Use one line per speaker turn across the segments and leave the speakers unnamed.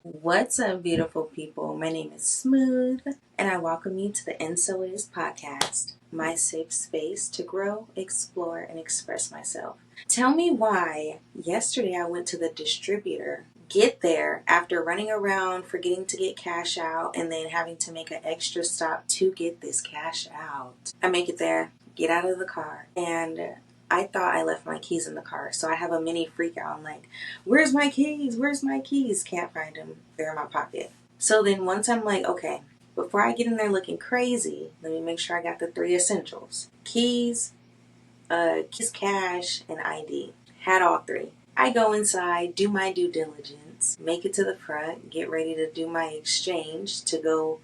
What's up, beautiful people? My name is Smooth, and I welcome you to the NSOITIS podcast, my safe space to grow, explore, and express myself. Tell me why yesterday I went to the distributor, get there after running around forgetting to get cash out and then having to make an extra stop to get this cash out. I make it there, get out of the car, and I thought I left my keys in the car, so I have a mini freak out. I'm like, where's my keys? Where's my keys? Can't find them. They're in my pocket. So then once I'm like, okay, before I get in there looking crazy, let me make sure I got the 3 essentials. Keys, cash, and ID. Had all 3. I go inside, do my due diligence, make it to the front, get ready to do my exchange to go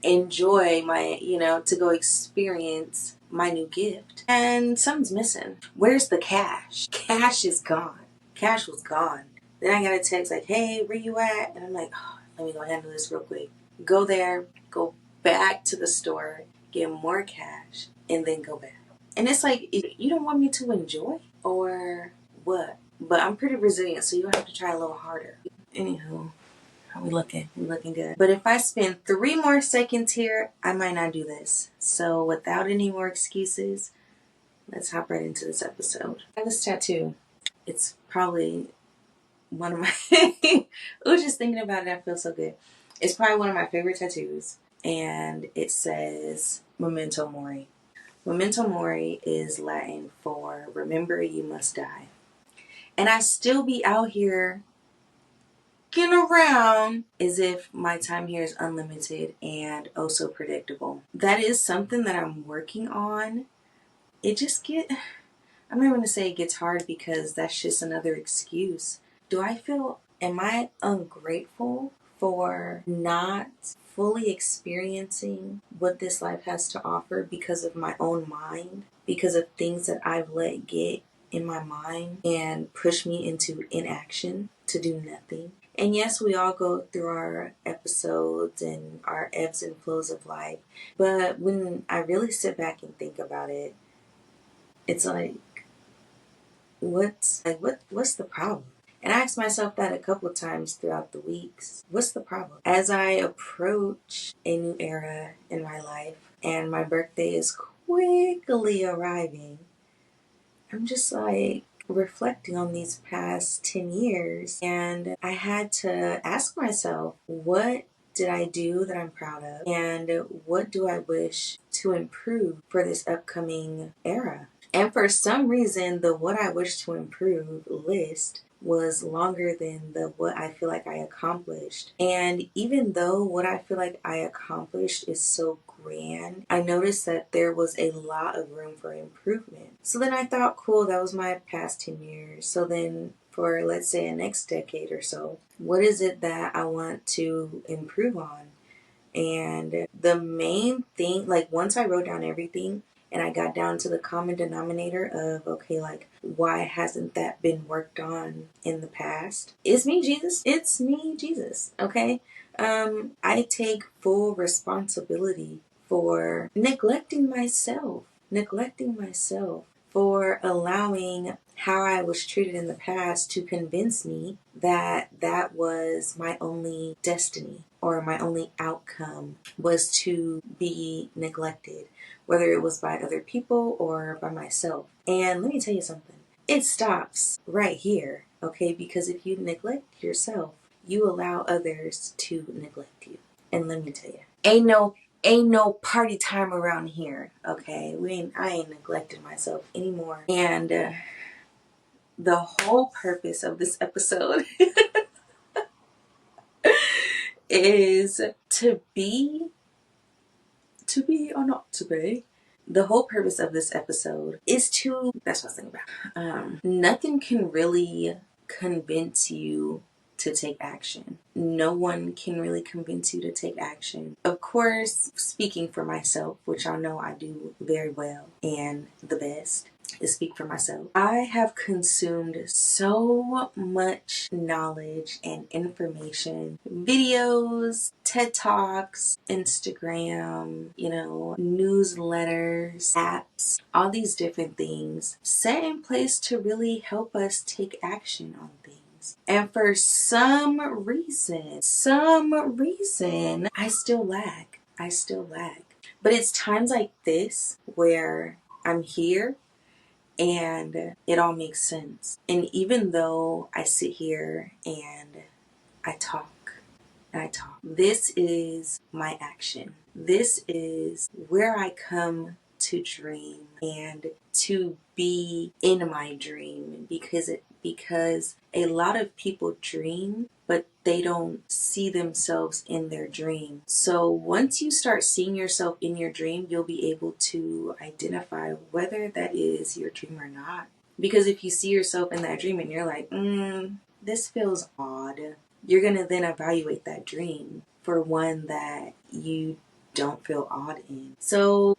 enjoy my, to go experience my new gift. And something's missing. Where's the cash? Cash is gone. Cash was gone. Then I got a text like, hey, where you at? And I'm like, oh, let me go handle this real quick. Go there, go back to the store, get more cash, and then go back. And it's like, you don't want me to enjoy? Or what? But I'm pretty resilient, so you'll have to try a little harder. Anywho. How we looking? We looking good. But if I spend 3 more seconds here, I might not do this. So without any more excuses, let's hop right into this episode. I have this tattoo. It's probably one of my... just thinking about it, I feel so good. It's probably one of my favorite tattoos. And it says, Memento Mori. Memento Mori is Latin for remember you must die. And I still be out here around as if my time here is unlimited and oh so predictable. That is something that I'm working on. I'm not going to say it gets hard because that's just another excuse. Am I ungrateful for not fully experiencing what this life has to offer because of my own mind, because of things that I've let get in my mind and push me into inaction to do nothing? And yes, we all go through our episodes and our ebbs and flows of life. But when I really sit back and think about it, it's like, what's the problem? And I asked myself that a couple of times throughout the weeks. What's the problem? As I approach a new era in my life and my birthday is quickly arriving, I'm just like, reflecting on these past 10 years, and I had to ask myself, what did I do that I'm proud of, and what do I wish to improve for this upcoming era? And for some reason, the what I wish to improve list was longer than the what I feel like I accomplished. And even though what I feel like I accomplished is so grand, I noticed that there was a lot of room for improvement. So then I thought, cool, that was my past 10 years. So then for, let's say, a next decade or so, what is it that I want to improve on? And the main thing, like once I wrote down everything, and I got down to the common denominator of, okay, like, why hasn't that been worked on in the past? It's me, Jesus. It's me, Jesus. Okay? I take full responsibility for neglecting myself, for allowing how I was treated in the past to convince me that that was my only destiny or my only outcome was to be neglected, whether it was by other people or by myself. And let me tell you something. It stops right here, okay? Because if you neglect yourself, you allow others to neglect you. And let me tell you, ain't no party time around here, okay? I ain't neglecting myself anymore. And the whole purpose of this episode is to be or not to be. The whole purpose of this episode is that's what I was thinking about. Nothing can really convince you to take action. No one can really convince you to take action. Of course, speaking for myself, which I know I do very well and the best, is speak for myself. I have consumed so much knowledge and information, videos, TED Talks, Instagram, newsletters, apps, all these different things set in place to really help us take action on things. dreams. And for some reason, I still lag. But it's times like this where I'm here and it all makes sense. And even though I sit here and I talk, this is my action. This is where I come to dream and to be in my dream, because a lot of people dream but they don't see themselves in their dream. So once you start seeing yourself in your dream, you'll be able to identify whether that is your dream or not. Because if you see yourself in that dream and you're like, this feels odd, you're going to then evaluate that dream for one that you don't feel odd in. So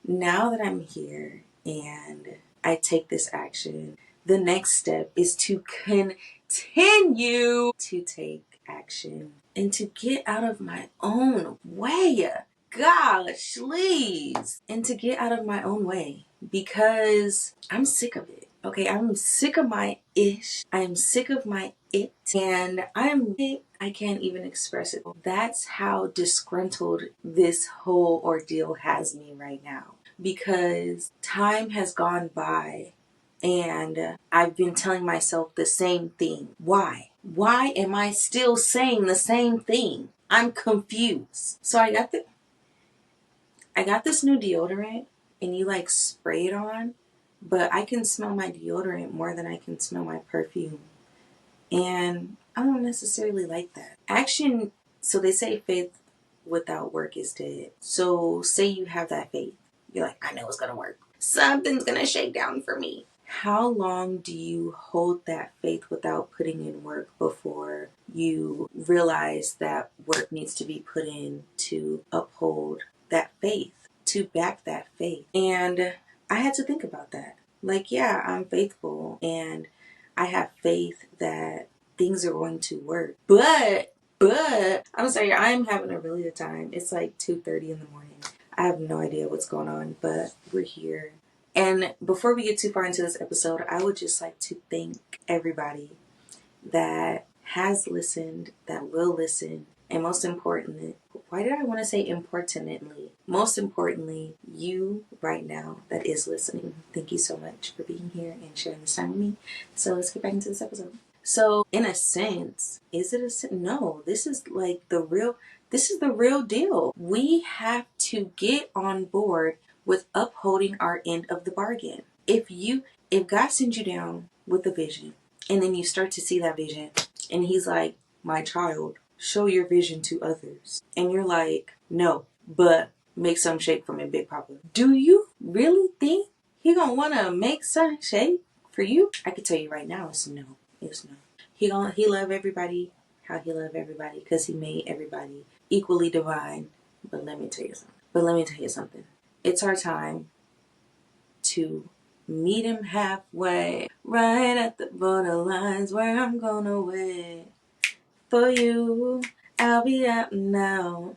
now that I'm here and I take this action, the next step is to continue to take action and to get out of my own way. Gosh, please. And to get out of my own way, because I'm sick of it. Okay, I'm sick of my ish. I'm sick of my it. And I can't even express it. That's how disgruntled this whole ordeal has me right now. Because time has gone by and I've been telling myself the same thing. Why? Why am I still saying the same thing? I'm confused. So I got this new deodorant, and you like spray it on, but I can smell my deodorant more than I can smell my perfume. And I don't necessarily like that. Action, so they say faith without work is dead. So say you have that faith. You're like, I know it's gonna work. Something's gonna shake down for me. How long do you hold that faith without putting in work before you realize that work needs to be put in to uphold that faith, to back that faith? And I had to think about that. Like, yeah, I'm faithful and I have faith that things are going to work. But I'm sorry, I'm having a really good time. It's like 2:30 in the morning. I have no idea what's going on, but we're here. And before we get too far into this episode, I would just like to thank everybody that has listened, that will listen, and most importantly, why did I want to say importantly? Most importantly, you right now that is listening. Thank you so much for being here and sharing this time with me. So let's get back into this episode. So in a sense, is it a sense? No, this is like this is the real deal. We have to get on board with upholding our end of the bargain. If God sends you down with a vision, and then you start to see that vision, and he's like, my child, show your vision to others. And you're like, no, but make some shake for me, Big Papa. Do you really think he gonna wanna make some shake for you? I can tell you right now, it's no. It's no. He love everybody how he love everybody, because he made everybody equally divine. But let me tell you something. It's our time to meet him halfway, right at the borderlines where I'm gonna wait for you. I'll be out now,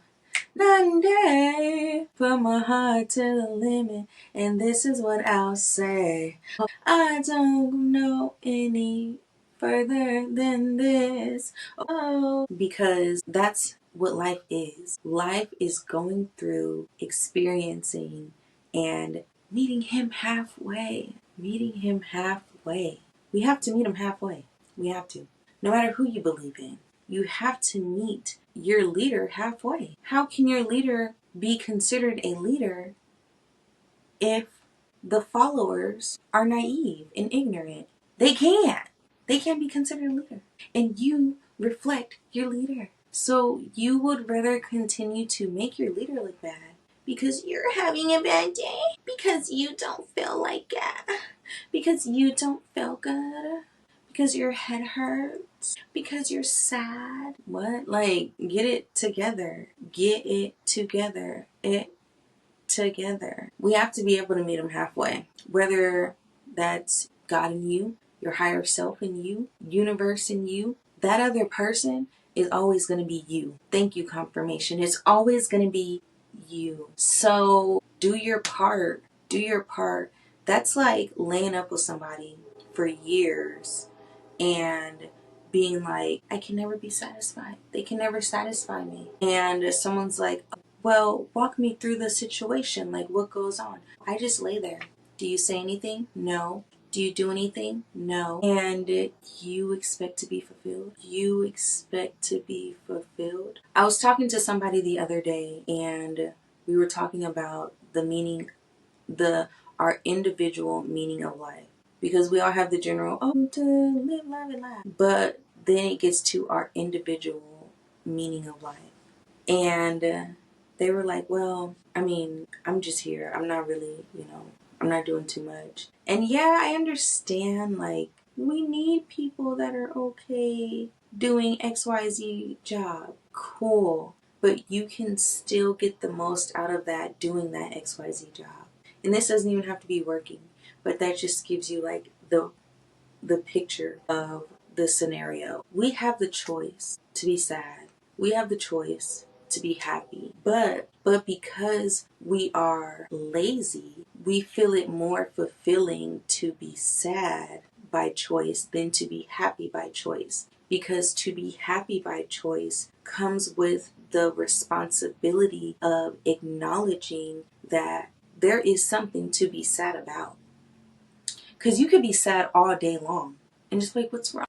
night and day, put my heart to the limit, and this is what I'll say. I don't know any further than this. Oh, because that's what life is. Life is going through, experiencing, and meeting him halfway. Meeting him halfway. We have to meet him halfway. We have to. No matter who you believe in, you have to meet your leader halfway. How can your leader be considered a leader if the followers are naive and ignorant? They can't. They can't be considered a leader. And you reflect your leader. So you would rather continue to make your leader look bad because you're having a bad day, because you don't feel like it, because you don't feel good, because your head hurts, because you're sad. What? Like, get it together. Get it together. Together. We have to be able to meet them halfway. Whether that's God in you, your higher self in you, universe in you, that other person is always going to be you. Thank you, confirmation. It's always going to be you. So do your part. Do your part. That's like laying up with somebody for years and being like, I can never be satisfied. They can never satisfy me. And someone's like, well, walk me through the situation. Like, what goes on? I just lay there. Do you say anything? No. Do you do anything? No. And you expect to be fulfilled? You expect to be fulfilled? I was talking to somebody the other day, and we were talking about the meaning, our individual meaning of life. Because we all have the general, oh, to live, love, and laugh. But then it gets to our individual meaning of life. And they were like, well, I mean, I'm just here. I'm not really, I'm not doing too much. And yeah, I understand, like, we need people that are okay doing XYZ job. Cool. But you can still get the most out of that doing that XYZ job. And this doesn't even have to be working. But that just gives you, like, the picture of the scenario. We have the choice to be sad. We have the choice to be happy. But because we are lazy, we feel it more fulfilling to be sad by choice than to be happy by choice. Because to be happy by choice comes with the responsibility of acknowledging that there is something to be sad about. Because you could be sad all day long and just like, what's wrong?